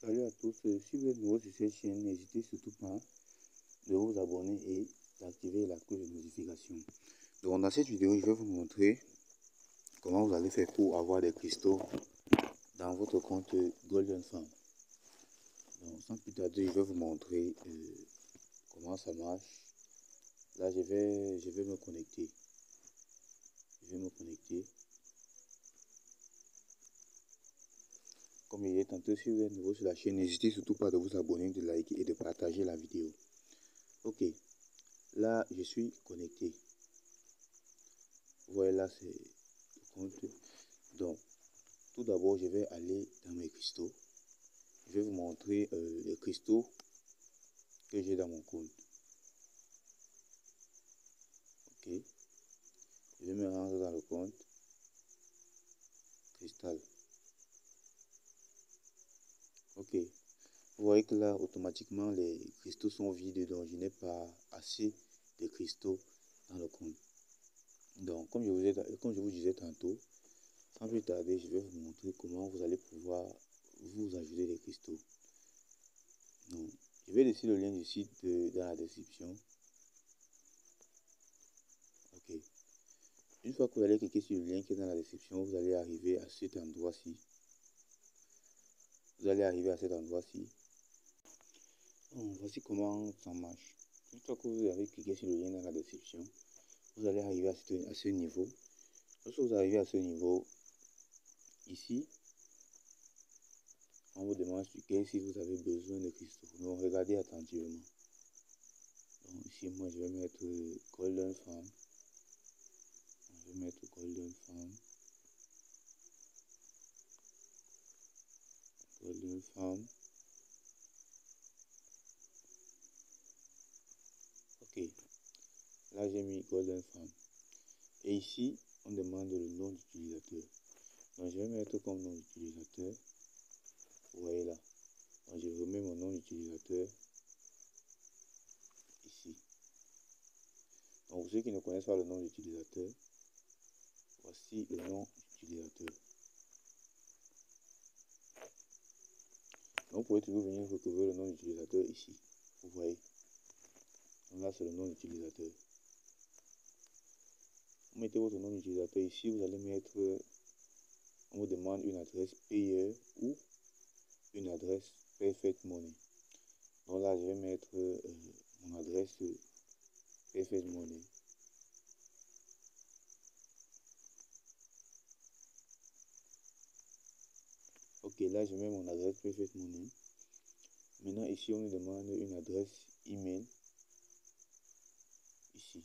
Salut à tous, si vous êtes nouveau sur cette chaîne, n'hésitez surtout pas de vous abonner et d'activer la cloche de notification. Donc dans cette vidéo, je vais vous montrer comment vous allez faire pour avoir des cristaux dans votre compte Golden Farm. Donc sans plus tarder, je vais vous montrer comment ça marche. Là, je vais me connecter. Comme il est tantôt, si vous êtes nouveau sur la chaîne, n'hésitez surtout pas de vous abonner, de liker et de partager la vidéo. Ok, là je suis connecté. Vous voyez là, c'est le compte. Donc, tout d'abord, je vais aller dans mes cristaux. Je vais vous montrer les cristaux que j'ai dans mon compte. Ok, je vais me rendre dans le compte cristal. Ok, vous voyez que là, automatiquement, les cristaux sont vides, donc je n'ai pas assez de cristaux dans le compte. Donc, comme je vous disais tantôt, sans plus tarder, je vais vous montrer comment vous allez pouvoir vous ajouter des cristaux. Donc, je vais laisser le lien du site dans la description. Ok. Une fois que vous allez cliquer sur le lien qui est dans la description, vous allez arriver à cet endroit-ci. Voici comment ça marche. Une fois que vous avez cliqué sur le lien dans la description, vous allez arriver à ce niveau. Lorsque vous arrivez à ce niveau, ici, on vous demande si vous avez besoin de cristaux. Donc, regardez attentivement. Donc, ici, moi, je vais mettre Golden Farm. Ok, là j'ai mis Golden Farm. Et ici, on demande le nom d'utilisateur. Donc je vais mettre comme nom d'utilisateur. Vous voyez là. Donc je remets mon nom d'utilisateur ici. Donc pour ceux qui ne connaissent pas le nom d'utilisateur, voici le nom d'utilisateur. Donc vous pouvez toujours venir retrouver le nom d'utilisateur ici. Vous voyez. Donc là c'est le nom d'utilisateur. Vous mettez votre nom d'utilisateur ici, vous allez mettre, on vous demande une adresse payeur ou une adresse Perfect Money. Donc là je vais mettre mon adresse Perfect Money. Ok, là je mets mon adresse Perfect Money. Maintenant ici on nous demande une adresse email. Ici.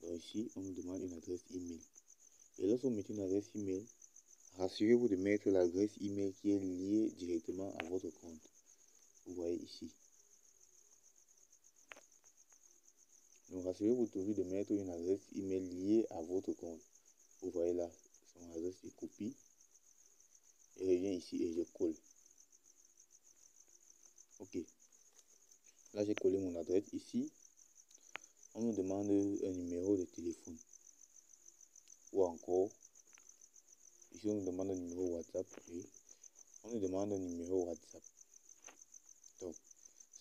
Donc ici on nous demande une adresse email. Et lorsque vous mettez une adresse email, rassurez-vous de mettre l'adresse email qui est liée directement à votre compte. Vous voyez ici. Donc rassurez-vous toujours de mettre une adresse email liée à votre compte. Vous voyez là, son adresse, je copie. Et je viens ici et je colle. Ok. Là j'ai collé mon adresse ici. On nous demande un numéro de téléphone. Ou encore, ici on nous demande un numéro WhatsApp. Et on nous demande un numéro WhatsApp. Donc,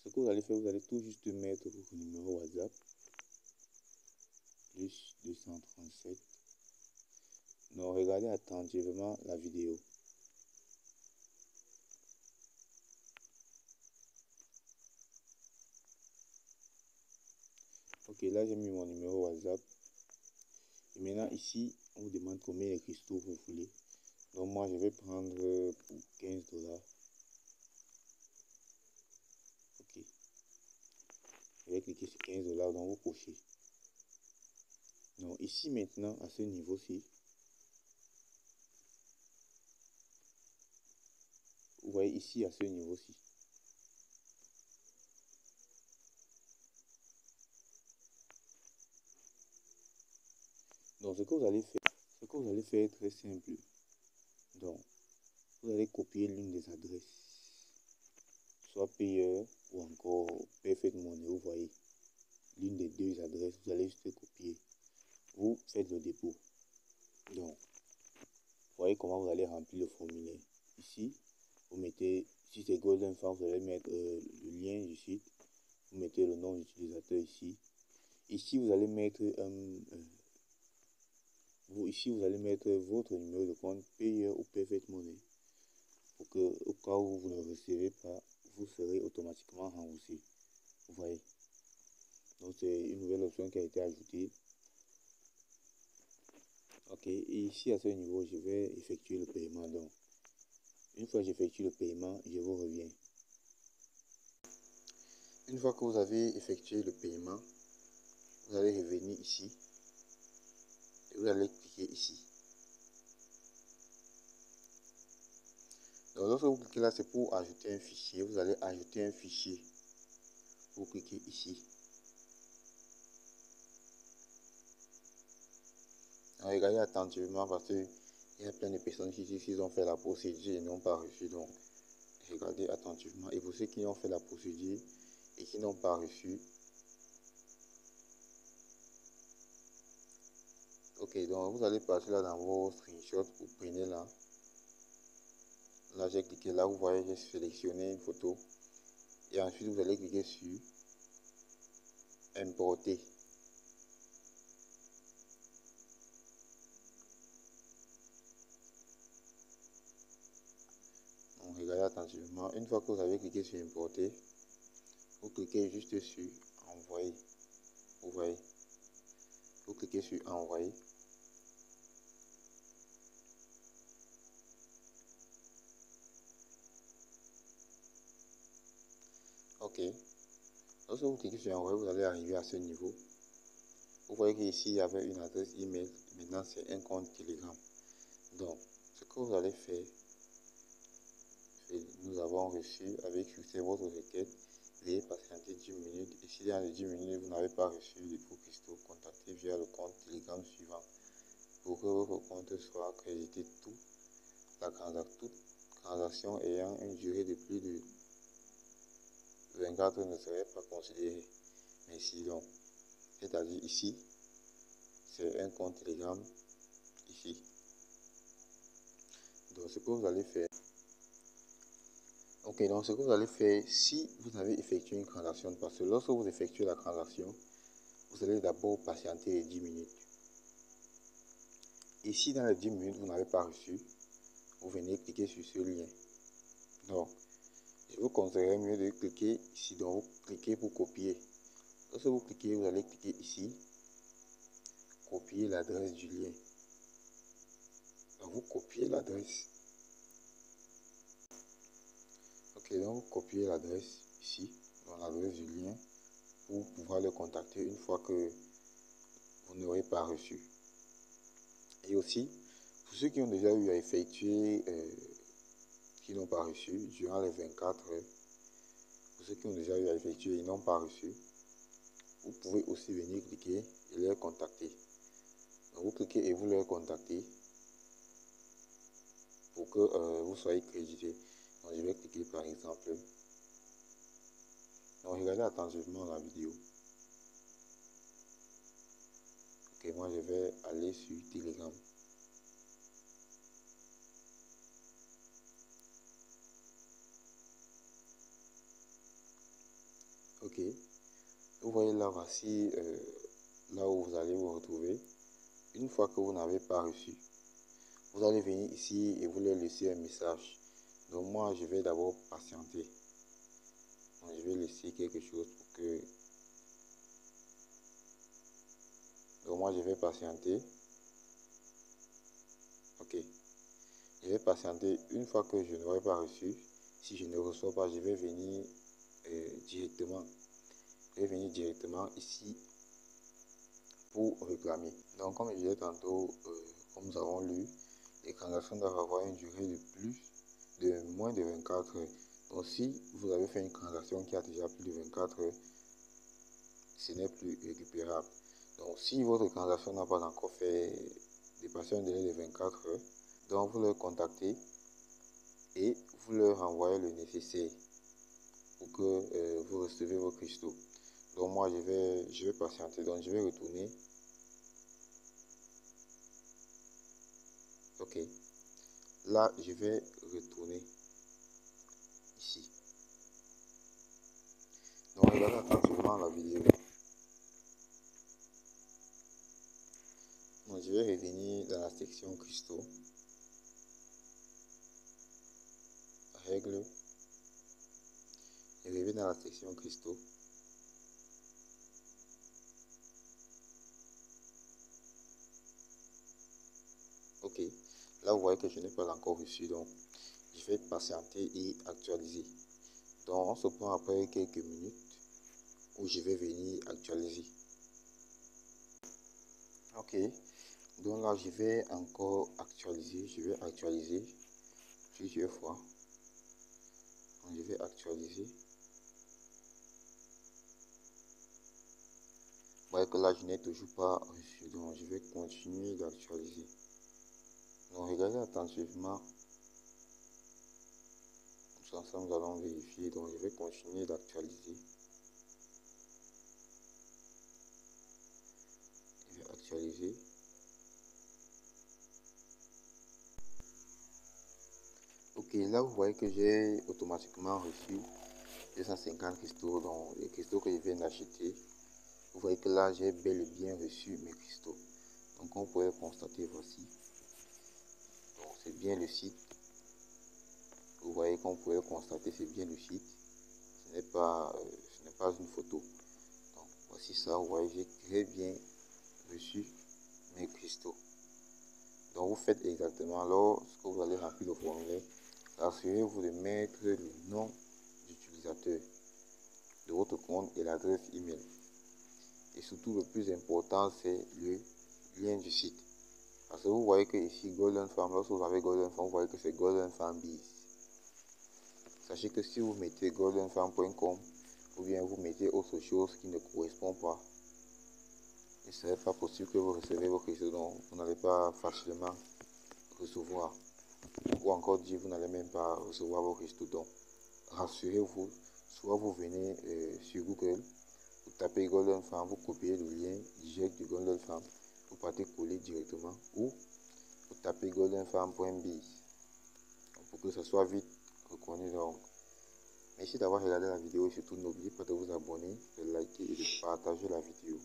ce que vous allez faire, vous allez tout juste mettre votre numéro WhatsApp. Plus 237. Donc, regardez attentivement la vidéo. Ok, là j'ai mis mon numéro WhatsApp. Et maintenant ici, on vous demande combien de cristaux vous voulez. Donc moi je vais prendre pour 15 $. Ok. Je vais cliquer sur 15 $, donc vous cochez. Donc ici maintenant, à ce niveau-ci, vous voyez ici à ce niveau-ci. Donc ce que vous allez faire est très simple. Donc vous allez copier l'une des adresses, soit payeur ou encore Perfect Money. Vous voyez l'une des deux adresses, vous allez juste copier. Vous faites le dépôt. Donc, vous voyez comment vous allez remplir le formulaire. Ici, vous mettez, si Si c'est Golden Farm, vous allez mettre le lien du site. Vous mettez le nom d'utilisateur ici. Ici, vous allez mettre vous allez mettre votre numéro de compte payeur ou Perfect Money pour que, au cas où vous ne le recevez pas, vous serez automatiquement remboursé. Vous voyez. Donc, c'est une nouvelle option qui a été ajoutée. Ok, et ici à ce niveau, je vais effectuer le paiement. Donc, une fois que j'effectue le paiement, je vous reviens. Une fois que vous avez effectué le paiement, vous allez revenir ici et vous allez cliquer ici. Donc, lorsque vous cliquez là, c'est pour ajouter un fichier. Vous allez ajouter un fichier. Vous cliquez ici. Alors, regardez attentivement parce qu'il y a plein de personnes qui disent qu'ils ont fait la procédure et n'ont pas reçu. Donc, regardez attentivement. Et pour ceux qui ont fait la procédure et qui n'ont pas reçu, ok, donc vous allez passer là dans vos screenshots, vous prenez là. Là, j'ai cliqué là, vous voyez, j'ai sélectionné une photo. Et ensuite, vous allez cliquer sur Importer. Donc, regardez attentivement. Une fois que vous avez cliqué sur Importer, vous cliquez juste sur Envoyer. Vous voyez. Vous cliquez sur Envoyer. Ok. Lorsque vous cliquez sur Envoyer, vous allez arriver à ce niveau. Vous voyez qu'ici, il y avait une adresse email. Maintenant, c'est un compte Telegram. Donc, ce que vous allez faire, nous avons reçu avec succès votre requête. Veuillez patienter 10 minutes. Et si dans les 10 minutes, vous n'avez pas reçu les cours cristaux, contactez via le compte Telegram suivant pour que votre compte soit crédité. Toute transaction ayant une durée de plus de 24 ne serait pas considérée. Merci. Donc, c'est-à-dire ici, c'est un compte Telegram ici. Donc, ce que vous allez faire, ok, donc ce que vous allez faire, si vous avez effectué une transaction, parce que lorsque vous effectuez la transaction, vous allez d'abord patienter les 10 minutes. Et si dans les 10 minutes, vous n'avez pas reçu, vous venez cliquer sur ce lien. Donc, je vous conseillerais mieux de cliquer ici. Donc, vous cliquez pour copier. Lorsque vous cliquez, vous allez cliquer ici, copier l'adresse du lien. Donc, vous copiez l'adresse. Ok, donc vous copiez l'adresse ici, dans l'adresse du lien, pour pouvoir le contacter une fois que vous n'aurez pas reçu. Et aussi, pour ceux qui ont déjà eu à effectuer, qui n'ont pas reçu, durant les 24 heures, pour ceux qui ont déjà eu à effectuer et n'ont pas reçu, vous pouvez aussi venir cliquer et les contacter. Donc vous cliquez et vous les contactez pour que vous soyez crédité. Donc je vais cliquer par exemple. Donc regardez attentivement la vidéo. Ok, moi je vais aller sur Telegram. Ok, vous voyez là, voici là où vous allez vous retrouver. Une fois que vous n'avez pas reçu, vous allez venir ici et vous leur laisser un message. Donc moi je vais d'abord patienter. Donc, je vais laisser quelque chose pour que... Donc moi je vais patienter. Ok, je vais patienter. Une fois que je n'aurai pas reçu, si je ne reçois pas, je vais venir directement. Je vais venir directement ici pour réclamer. Donc comme je disais tantôt, comme nous avons lu, les transactions doivent avoir une durée de moins de 24 heures. Donc si vous avez fait une transaction qui a déjà plus de 24 heures, ce n'est plus récupérable. Donc si votre transaction n'a pas encore fait dépasser un délai de 24 heures, donc vous le contactez et vous leur envoyez le nécessaire pour que vous recevez vos cristaux. Donc moi je vais patienter, donc je vais retourner. Ok, là je vais retourner ici. regardez attentivement la vidéo. Donc, je vais revenir dans la section cristaux. Règle. Je reviens dans la section cristaux. Ok, là vous voyez que je n'ai pas encore reçu, donc je vais patienter et actualiser. Donc on se prend après quelques minutes où je vais venir actualiser. Ok, donc là je vais encore actualiser, plusieurs fois. Donc je vais actualiser. Vous voyez que là je n'ai toujours pas reçu, donc je vais continuer d'actualiser. Donc regardez attentivement. Ensemble nous allons vérifier, donc je vais continuer d'actualiser. Je vais actualiser. Ok, là vous voyez que j'ai automatiquement reçu 250 cristaux, donc les cristaux que je viens d'acheter. Vous voyez que là j'ai bel et bien reçu mes cristaux. Donc on pourrait constater, voici. Donc c'est bien le site. Vous voyez qu'on pourrait constater, c'est bien le site. Ce n'est pas une photo. Donc voici ça, vous voyez, j'ai très bien reçu mes cristaux. Donc vous faites exactement, lorsque vous allez remplir le formulaire, assurez-vous de mettre le nom d'utilisateur de votre compte et l'adresse email. Et surtout le plus important, c'est le lien du site. Parce que vous voyez que ici Golden Farm, lorsque vous avez Golden Farm, vous voyez que c'est Golden Farm Biz. Sachez que si vous mettez goldenfarm.com ou bien vous mettez autre chose qui ne correspond pas, il ne serait pas possible que vous recevez vos cristaux, donc vous n'allez pas facilement recevoir. Ou encore dire vous n'allez même pas recevoir vos cristaux. Donc rassurez-vous, soit vous venez sur Google, vous tapez Golden Farm, vous copiez le lien direct du Golden Farm, vous partez coller directement, ou vous tapez goldenfarm.biz pour que ce soit vite reconnu. Donc merci d'avoir regardé la vidéo et surtout n'oubliez pas de vous abonner, de liker et de partager la vidéo.